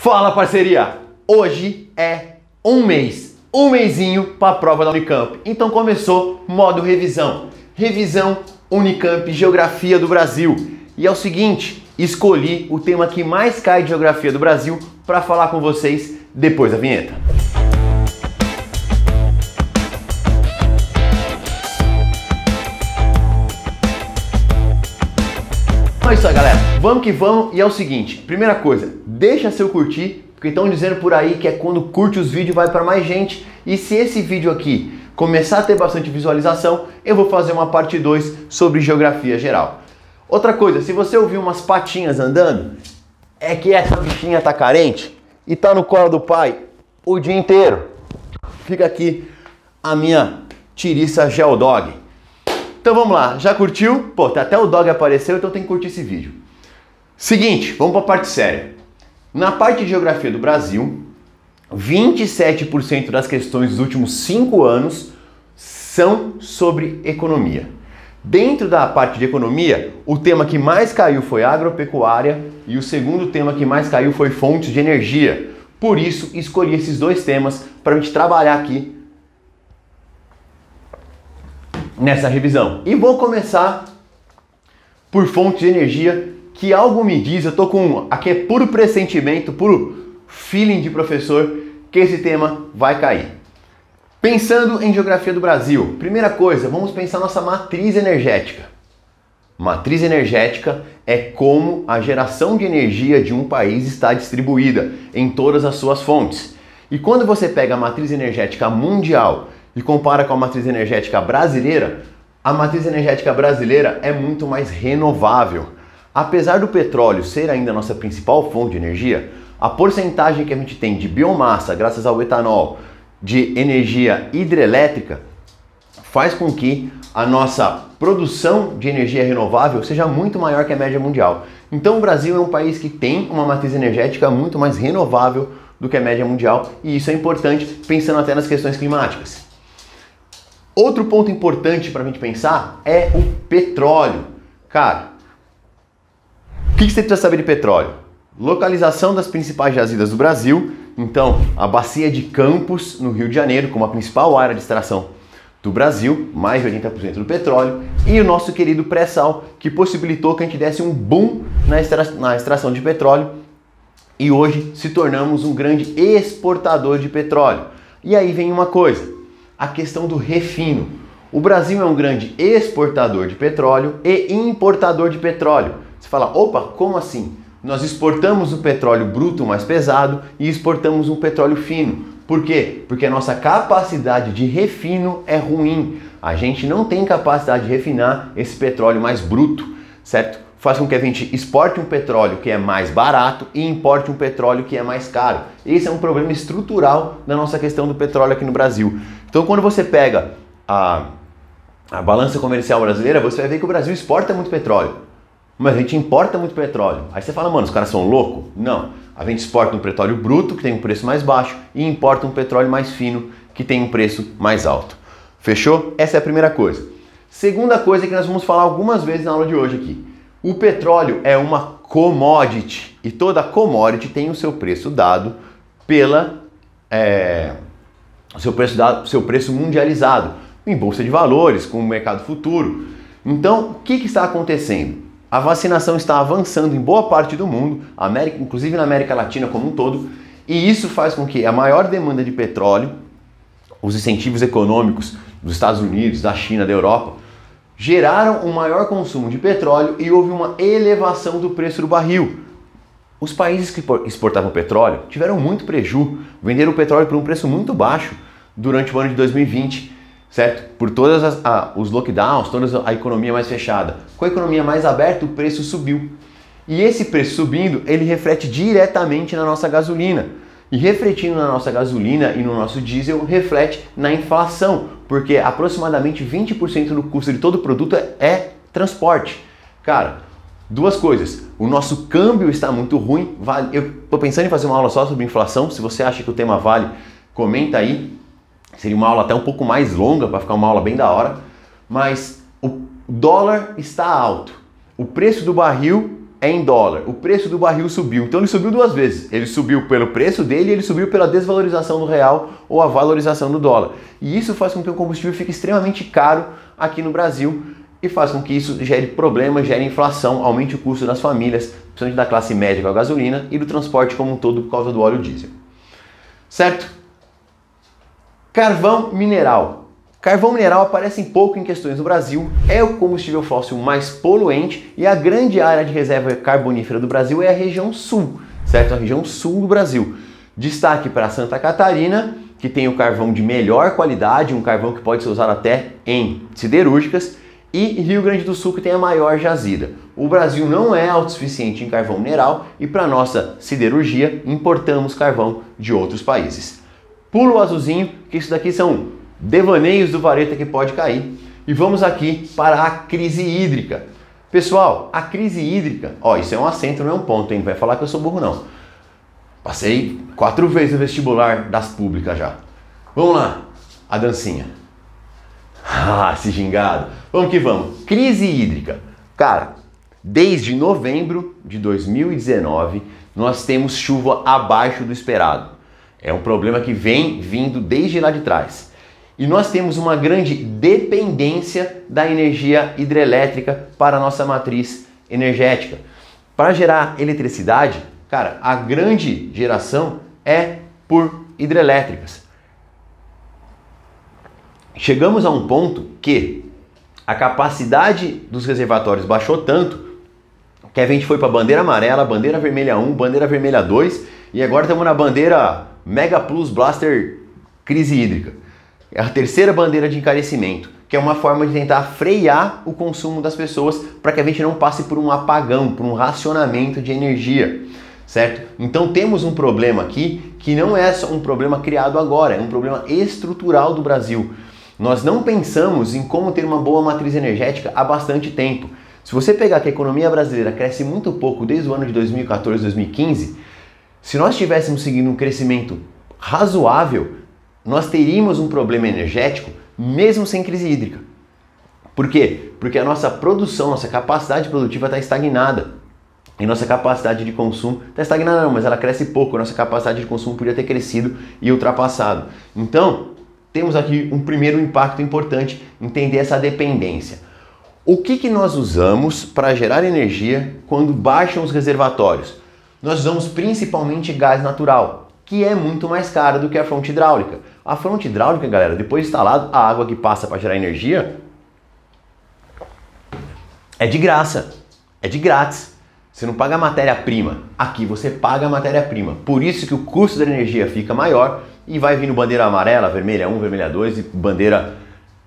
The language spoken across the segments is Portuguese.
Fala, parceria! Hoje é um mêsinho para a prova da Unicamp. Então começou modo revisão. Revisão Unicamp Geografia do Brasil. E é o seguinte, escolhi o tema que mais cai de Geografia do Brasil para falar com vocês depois da vinheta. Então é isso aí, galera. Vamos que vamos. E é o seguinte, primeira coisa, deixa seu curtir, porque estão dizendo por aí que é quando curte os vídeos vai para mais gente. E se esse vídeo aqui começar a ter bastante visualização, eu vou fazer uma parte 2 sobre geografia geral. Outra coisa, se você ouvir umas patinhas andando, é que essa bichinha tá carente e tá no colo do pai o dia inteiro. Fica aqui a minha tiriça Geodog. Então vamos lá, já curtiu? Pô, até o dog apareceu, então tem que curtir esse vídeo. Seguinte, vamos para a parte séria. Na parte de geografia do Brasil, 27% das questões dos últimos 5 anos são sobre economia. Dentro da parte de economia, o tema que mais caiu foi agropecuária e o segundo tema que mais caiu foi fontes de energia. Por isso, escolhi esses dois temas para a gente trabalhar aqui nessa revisão. E vou começar por fontes de energia, que algo me diz, eu tô com, aqui é puro pressentimento, puro feeling de professor, que esse tema vai cair. Pensando em geografia do Brasil, primeira coisa, vamos pensar nossa matriz energética. Matriz energética é como a geração de energia de um país está distribuída em todas as suas fontes. E quando você pega a matriz energética mundial e compara com a matriz energética brasileira, a matriz energética brasileira é muito mais renovável. Apesar do petróleo ser ainda a nossa principal fonte de energia, a porcentagem que a gente tem de biomassa, graças ao etanol, de energia hidrelétrica, faz com que a nossa produção de energia renovável seja muito maior que a média mundial. Então o Brasil é um país que tem uma matriz energética muito mais renovável do que a média mundial, e isso é importante pensando até nas questões climáticas. Outro ponto importante para a gente pensar é o petróleo. Cara, o que você precisa saber de petróleo? Localização das principais jazidas do Brasil. Então, a bacia de Campos, no Rio de Janeiro, como a principal área de extração do Brasil, mais de 80% do petróleo. E o nosso querido pré-sal, que possibilitou que a gente desse um boom na extração de petróleo. E hoje se tornamos um grande exportador de petróleo. E aí vem uma coisa, a questão do refino. O Brasil é um grande exportador de petróleo e importador de petróleo. Você fala, opa, como assim? Nós exportamos o petróleo bruto mais pesado e exportamos um petróleo fino. Por quê? Porque a nossa capacidade de refino é ruim. A gente não tem capacidade de refinar esse petróleo mais bruto, certo? Faz com que a gente exporte um petróleo que é mais barato e importe um petróleo que é mais caro. Esse é um problema estrutural da nossa questão do petróleo aqui no Brasil. Então, quando você pega a balança comercial brasileira, você vai ver que o Brasil exporta muito petróleo, mas a gente importa muito petróleo. Aí você fala, mano, os caras são loucos? Não. A gente exporta um petróleo bruto, que tem um preço mais baixo, e importa um petróleo mais fino, que tem um preço mais alto. Fechou? Essa é a primeira coisa. Segunda coisa que nós vamos falar algumas vezes na aula de hoje aqui. O petróleo é uma commodity e toda commodity tem o seu preço dado pela seu preço mundializado em bolsa de valores, com o mercado futuro. Então, o que está acontecendo? A vacinação está avançando em boa parte do mundo, inclusive na América Latina como um todo, e isso faz com que a maior demanda de petróleo, os incentivos econômicos dos Estados Unidos, da China, da Europa, geraram um maior consumo de petróleo e houve uma elevação do preço do barril. Os países que exportavam petróleo tiveram muito prejuízo, venderam o petróleo por um preço muito baixo durante o ano de 2020, certo? Por todos os lockdowns, toda a economia mais fechada. Com a economia mais aberta, o preço subiu. E esse preço subindo, ele reflete diretamente na nossa gasolina. E refletindo na nossa gasolina e no nosso diesel, reflete na inflação, porque aproximadamente 20% do custo de todo produto é transporte. Cara, duas coisas. O nosso câmbio está muito ruim. Eu estou pensando em fazer uma aula só sobre inflação. Se você acha que o tema vale, comenta aí. Seria uma aula até um pouco mais longa, para ficar uma aula bem da hora. Mas o dólar está alto. O preço do barril é em dólar. O preço do barril subiu. Então ele subiu duas vezes. Ele subiu pelo preço dele e ele subiu pela desvalorização do real ou a valorização do dólar. E isso faz com que o combustível fique extremamente caro aqui no Brasil e faz com que isso gere problemas, gere inflação, aumente o custo das famílias, principalmente da classe média com a gasolina e do transporte como um todo por causa do óleo diesel. Certo? Carvão mineral. Carvão mineral aparece pouco em questões no Brasil, é o combustível fóssil mais poluente e a grande área de reserva carbonífera do Brasil é a região sul, certo? A região sul do Brasil. Destaque para Santa Catarina, que tem o carvão de melhor qualidade, um carvão que pode ser usado até em siderúrgicas, e Rio Grande do Sul, que tem a maior jazida. O Brasil não é autossuficiente em carvão mineral e para nossa siderurgia importamos carvão de outros países. Pulo o azulzinho, que isso daqui são devaneios do vareta que pode cair. E vamos aqui para a crise hídrica. Pessoal, a crise hídrica, ó, isso é um acento, não é um ponto, hein? Vai falar que eu sou burro, não. Passei 4 vezes no vestibular das públicas já. Vamos lá, a dancinha. Ah, esse gingado. Vamos que vamos. Crise hídrica. Cara, desde novembro de 2019, nós temos chuva abaixo do esperado. É um problema que vem vindo desde lá de trás. E nós temos uma grande dependência da energia hidrelétrica para a nossa matriz energética. Para gerar eletricidade, cara, a grande geração é por hidrelétricas. Chegamos a um ponto que a capacidade dos reservatórios baixou tanto que a gente foi para a bandeira amarela, bandeira vermelha 1, bandeira vermelha 2 e agora estamos na bandeira Mega Plus Blaster crise hídrica. É a terceira bandeira de encarecimento, que é uma forma de tentar frear o consumo das pessoas para que a gente não passe por um apagão, por um racionamento de energia, certo? Então temos um problema aqui que não é só um problema criado agora, é um problema estrutural do Brasil. Nós não pensamos em como ter uma boa matriz energética há bastante tempo. Se você pegar que a economia brasileira cresce muito pouco desde o ano de 2014, 2015, se nós estivéssemos seguindo um crescimento razoável, nós teríamos um problema energético mesmo sem crise hídrica. Por quê? Porque a nossa produção, nossa capacidade produtiva está estagnada. E nossa capacidade de consumo está estagnada não, mas ela cresce pouco. Nossa capacidade de consumo podia ter crescido e ultrapassado. Então, temos aqui um primeiro impacto importante, entender essa dependência. O que nós usamos para gerar energia quando baixam os reservatórios? Nós usamos principalmente gás natural, que é muito mais caro do que a fonte hidráulica. A fonte hidráulica, galera, depois de instalado, a água que passa para gerar energia é de graça, é de grátis. Você não paga a matéria-prima. Aqui você paga a matéria-prima. Por isso que o custo da energia fica maior e vai vindo bandeira amarela, vermelha 1, vermelha 2 e bandeira...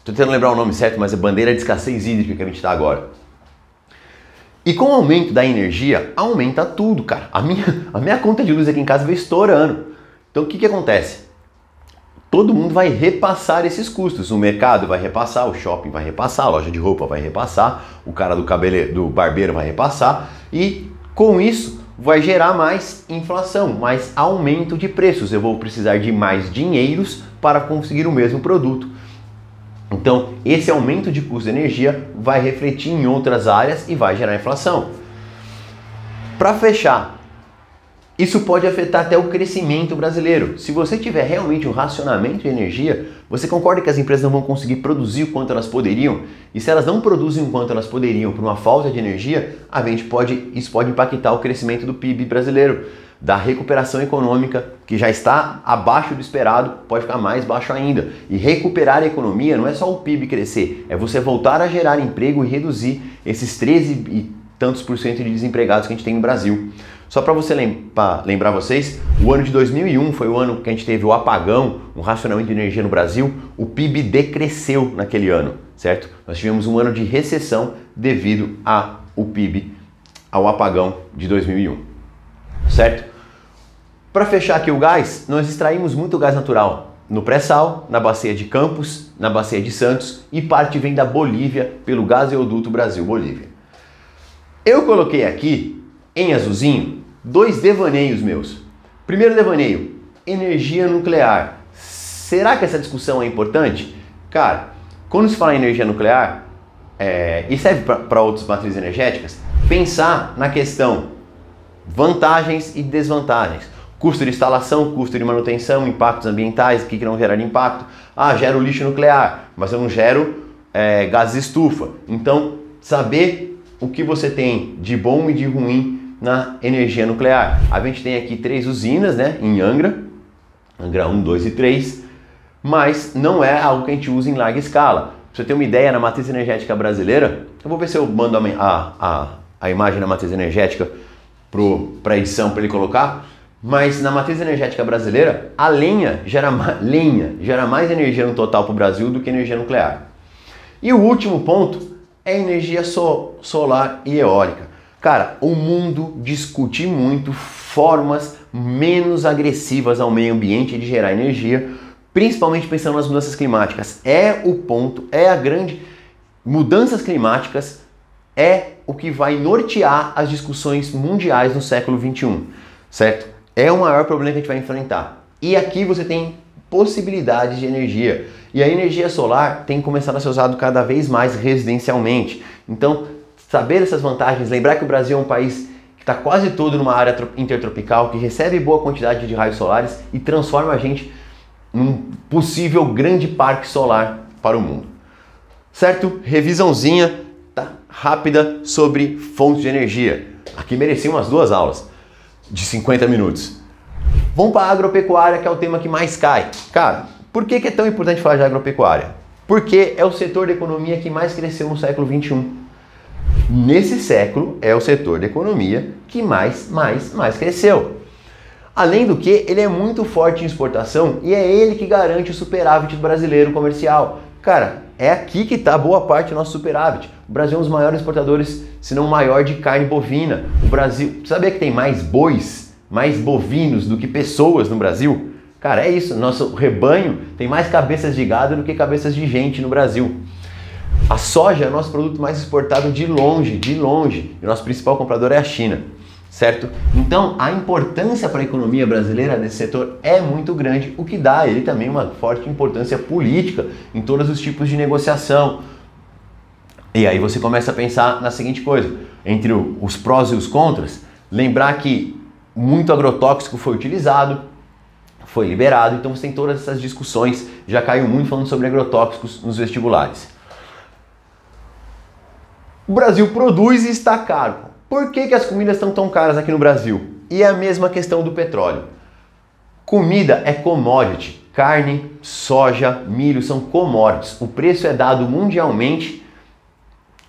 Estou tentando lembrar o nome certo, mas é bandeira de escassez hídrica que a gente está agora. E com o aumento da energia, aumenta tudo, cara. A minha conta de luz aqui em casa veio estourando. Então o que acontece? Todo mundo vai repassar esses custos. O mercado vai repassar, o shopping vai repassar, a loja de roupa vai repassar, o cara do barbeiro vai repassar e com isso vai gerar mais inflação, mais aumento de preços. Eu vou precisar de mais dinheiros para conseguir o mesmo produto. Então, esse aumento de custo de energia vai refletir em outras áreas e vai gerar inflação. Para fechar, isso pode afetar até o crescimento brasileiro. Se você tiver realmente um racionamento de energia, você concorda que as empresas não vão conseguir produzir o quanto elas poderiam? E se elas não produzem o quanto elas poderiam por uma falta de energia, isso pode impactar o crescimento do PIB brasileiro. Da recuperação econômica, que já está abaixo do esperado, pode ficar mais baixo ainda. E recuperar a economia não é só o PIB crescer, é você voltar a gerar emprego e reduzir esses 13 e tantos por cento de desempregados que a gente tem no Brasil. Só para lembrar vocês, o ano de 2001 foi o ano que a gente teve o apagão, um racionamento de energia no Brasil, o PIB decresceu naquele ano, certo? Nós tivemos um ano de recessão devido ao PIB, ao apagão de 2001, certo? Para fechar aqui o gás, nós extraímos muito gás natural no pré-sal, na bacia de Campos, na bacia de Santos e parte vem da Bolívia pelo gasoduto Brasil-Bolívia. Eu coloquei aqui, em azulzinho, 2 devaneios meus. Primeiro devaneio, energia nuclear. Será que essa discussão é importante? Cara, quando se fala em energia nuclear, e serve para outras matrizes energéticas, pensar na questão vantagens e desvantagens. Custo de instalação, custo de manutenção, impactos ambientais, o que não gera impacto. Ah, gero lixo nuclear, mas eu não gero gases estufa. Então, saber o que você tem de bom e de ruim na energia nuclear. A gente tem aqui 3 usinas, né, em Angra 1, 2 e 3, mas não é algo que a gente usa em larga escala. Pra você ter uma ideia, na matriz energética brasileira, eu vou ver se eu mando a imagem da matriz energética para edição para ele colocar, mas na matriz energética brasileira, a lenha gera mais energia no total para o Brasil do que energia nuclear. E o último ponto é energia solar e eólica. Cara, o mundo discute muito formas menos agressivas ao meio ambiente de gerar energia, principalmente pensando nas mudanças climáticas. É o ponto, é a grande... Mudanças climáticas é o que vai nortear as discussões mundiais no século XXI, certo? É o maior problema que a gente vai enfrentar. E aqui você tem possibilidades de energia. E a energia solar tem começado a ser usada cada vez mais residencialmente. Então, saber essas vantagens, lembrar que o Brasil é um país que está quase todo numa área intertropical, que recebe boa quantidade de raios solares e transforma a gente num possível grande parque solar para o mundo. Certo? Revisãozinha rápida sobre fontes de energia. Aqui merecia umas 2 aulas de 50 minutos. Vamos para a agropecuária, que é o tema que mais cai. Cara, por que é tão importante falar de agropecuária? Porque é o setor da economia que mais cresceu no século XXI. Nesse século, é o setor da economia que mais cresceu. Além do que, ele é muito forte em exportação e é ele que garante o superávit brasileiro comercial. Cara, é aqui que está boa parte do nosso superávit. O Brasil é um dos maiores exportadores, se não o maior, de carne bovina. O Brasil, sabia que tem mais bois, mais bovinos do que pessoas no Brasil? Cara, é isso. Nosso rebanho tem mais cabeças de gado do que cabeças de gente no Brasil. A soja é o nosso produto mais exportado de longe. E o nosso principal comprador é a China, certo? Então, a importância para a economia brasileira nesse setor é muito grande, o que dá a ele também uma forte importância política em todos os tipos de negociação. E aí você começa a pensar na seguinte coisa, entre os prós e os contras, lembrar que muito agrotóxico foi utilizado, foi liberado, então você tem todas essas discussões, já caiu muito falando sobre agrotóxicos nos vestibulares. O Brasil produz e está caro. Por que as comidas estão tão caras aqui no Brasil? E é a mesma questão do petróleo. Comida é commodity. Carne, soja, milho são commodities. O preço é dado mundialmente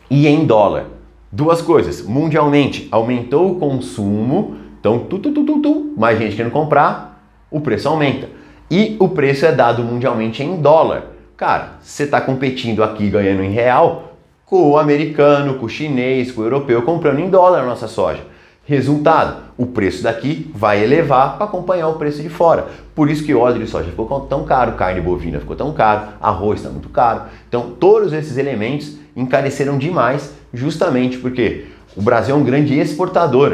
e em dólar. 2 coisas. Mundialmente aumentou o consumo, então mais gente querendo comprar, o preço aumenta. E o preço é dado mundialmente em dólar. Cara, você está competindo aqui ganhando em real com o americano, com o chinês, com o europeu comprando em dólar a nossa soja. Resultado, o preço daqui vai elevar para acompanhar o preço de fora. Por isso que o óleo de soja ficou tão caro, carne bovina ficou tão caro, arroz está muito caro. Então todos esses elementos encareceram demais, justamente porque o Brasil é um grande exportador.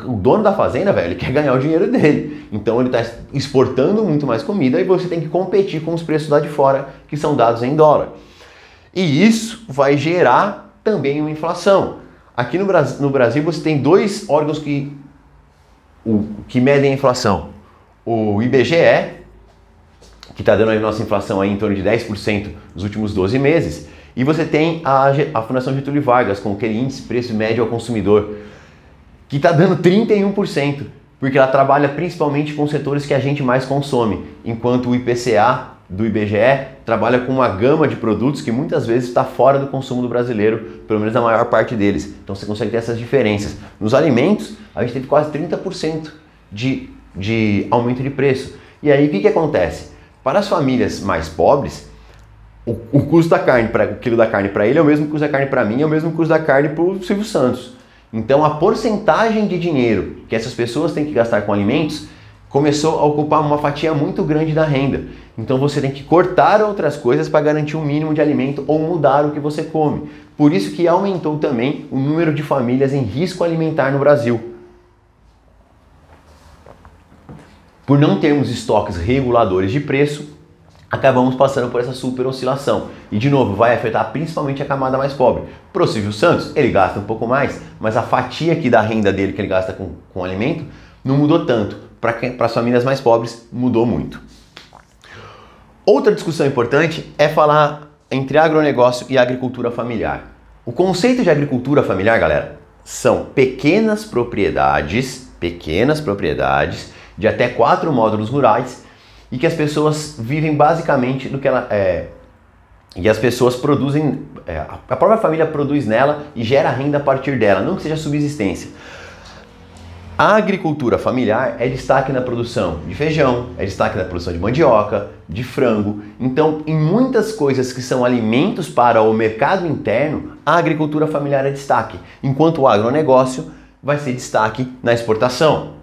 O dono da fazenda, velho, ele quer ganhar o dinheiro dele. Então ele está exportando muito mais comida e você tem que competir com os preços lá de fora, que são dados em dólar. E isso vai gerar também uma inflação. Aqui no Brasil você tem 2 órgãos que medem a inflação. O IBGE, que está dando a nossa inflação aí em torno de 10% nos últimos 12 meses. E você tem a Fundação Getúlio Vargas, com aquele índice preço médio ao consumidor, que está dando 31%, porque ela trabalha principalmente com setores que a gente mais consome, enquanto o IPCA do IBGE trabalha com uma gama de produtos que muitas vezes está fora do consumo do brasileiro, pelo menos a maior parte deles. Então você consegue ter essas diferenças. Nos alimentos, a gente teve quase 30% de aumento de preço. E aí o que acontece? Para as famílias mais pobres, o custo da carne, o quilo da carne para ele é o mesmo custo da carne para mim, é o mesmo custo da carne para o Silvio Santos. Então a porcentagem de dinheiro que essas pessoas têm que gastar com alimentos começou a ocupar uma fatia muito grande da renda. Então você tem que cortar outras coisas para garantir um mínimo de alimento ou mudar o que você come. Por isso que aumentou também o número de famílias em risco alimentar no Brasil. Por não termos estoques reguladores de preço, acabamos passando por essa super oscilação. E de novo, vai afetar principalmente a camada mais pobre. Pro Silvio Santos, ele gasta um pouco mais, mas a fatia aqui da renda dele que ele gasta com alimento não mudou tanto. Para as famílias mais pobres, mudou muito. Outra discussão importante é falar entre agronegócio e agricultura familiar. O conceito de agricultura familiar, galera, são pequenas propriedades de até 4 módulos rurais e que as pessoas vivem basicamente do que e as pessoas produzem, a própria família produz nela e gera renda a partir dela, não que seja subsistência. A agricultura familiar é destaque na produção de feijão, é destaque na produção de mandioca, de frango. Então, em muitas coisas que são alimentos para o mercado interno, a agricultura familiar é destaque, enquanto o agronegócio vai ser destaque na exportação.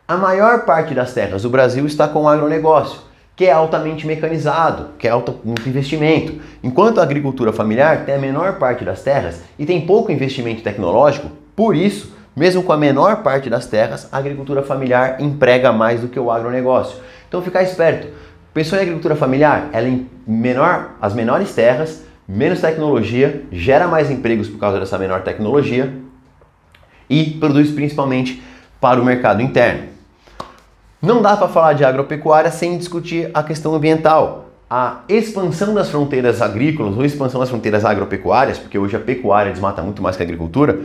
A maior parte das terras do Brasil está com o agronegócio, que é altamente mecanizado, que é muito investimento, enquanto a agricultura familiar tem a menor parte das terras e tem pouco investimento tecnológico, por isso, mesmo com a menor parte das terras, a agricultura familiar emprega mais do que o agronegócio. Então ficar esperto. Pensou em agricultura familiar? Ela em as menores terras, menos tecnologia, gera mais empregos por causa dessa menor tecnologia e produz principalmente para o mercado interno. Não dá para falar de agropecuária sem discutir a questão ambiental. A expansão das fronteiras agrícolas ou expansão das fronteiras agropecuárias, porque hoje a pecuária desmata muito mais que a agricultura,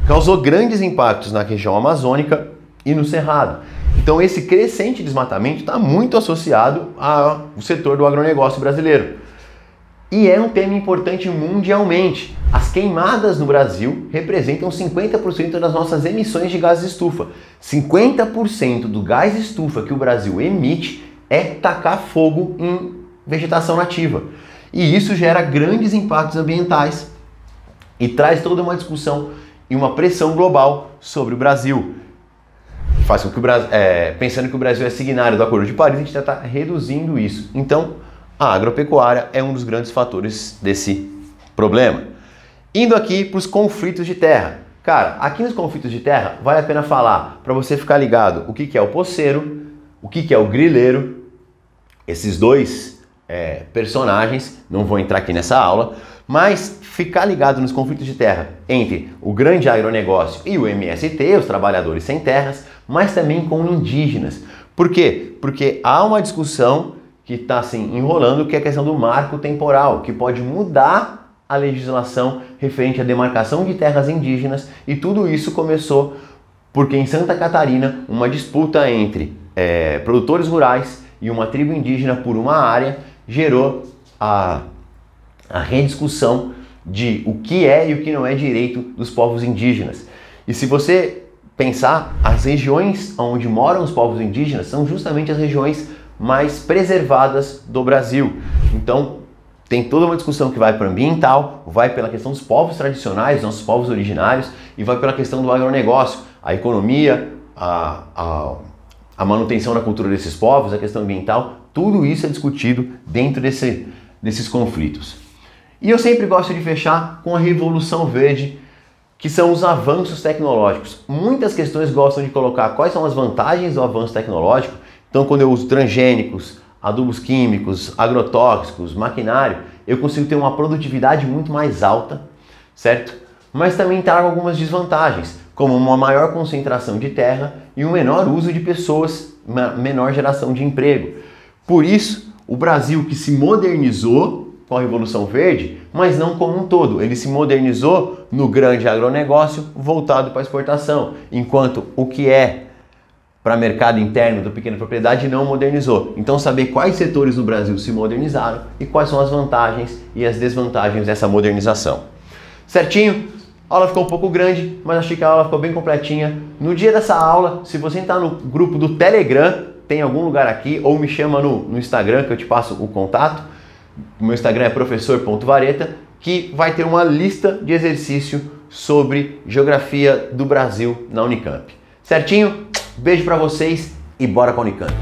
causou grandes impactos na região amazônica e no Cerrado. Então esse crescente desmatamento está muito associado ao setor do agronegócio brasileiro. E é um tema importante mundialmente. As queimadas no Brasil representam 50% das nossas emissões de gases estufa. 50% do gás estufa que o Brasil emite é tacar fogo em vegetação nativa. E isso gera grandes impactos ambientais e traz toda uma discussão e uma pressão global sobre o Brasil. Faz com que pensando que o Brasil é signatário do Acordo de Paris, a gente está reduzindo isso. Então, a agropecuária é um dos grandes fatores desse problema. Indo aqui para os conflitos de terra. Cara, aqui nos conflitos de terra, vale a pena falar, para você ficar ligado, o que é o poceiro, o que é o grileiro. Esses dois personagens, não vou entrar aqui nessa aula, mas ficar ligado nos conflitos de terra entre o grande agronegócio e o MST, os trabalhadores sem terras, mas também com indígenas. Por quê? Porque há uma discussão que está assim, enrolando, que é a questão do marco temporal, que pode mudar a legislação referente à demarcação de terras indígenas, e tudo isso começou porque em Santa Catarina uma disputa entre produtores rurais e uma tribo indígena por uma área gerou a rediscussão de o que é e o que não é direito dos povos indígenas. E se você pensar, as regiões onde moram os povos indígenas são justamente as regiões mais preservadas do Brasil. Então, tem toda uma discussão que vai para o ambiental, vai pela questão dos povos tradicionais, nossos povos originários, e vai pela questão do agronegócio, a economia, a manutenção da cultura desses povos, a questão ambiental, tudo isso é discutido dentro desses conflitos. E eu sempre gosto de fechar com a Revolução Verde, que são os avanços tecnológicos. Muitas questões gostam de colocar quais são as vantagens do avanço tecnológico. Então, quando eu uso transgênicos, adubos químicos, agrotóxicos, maquinário, eu consigo ter uma produtividade muito mais alta, certo? Mas também trago algumas desvantagens, como uma maior concentração de terra e um menor uso de pessoas, uma menor geração de emprego. Por isso, o Brasil, que se modernizou com a Revolução Verde, mas não como um todo. Ele se modernizou no grande agronegócio voltado para a exportação, enquanto o que é para mercado interno do pequena propriedade não modernizou. Então saber quais setores no Brasil se modernizaram e quais são as vantagens e as desvantagens dessa modernização. Certinho? A aula ficou um pouco grande, mas achei que a aula ficou bem completinha. No dia dessa aula, se você entrar no grupo do Telegram, tem algum lugar aqui, ou me chama no Instagram que eu te passo o contato. O meu Instagram é professor.vareta, que vai ter uma lista de exercício sobre geografia do Brasil na Unicamp. Certinho? Beijo pra vocês e bora pra Unicamp.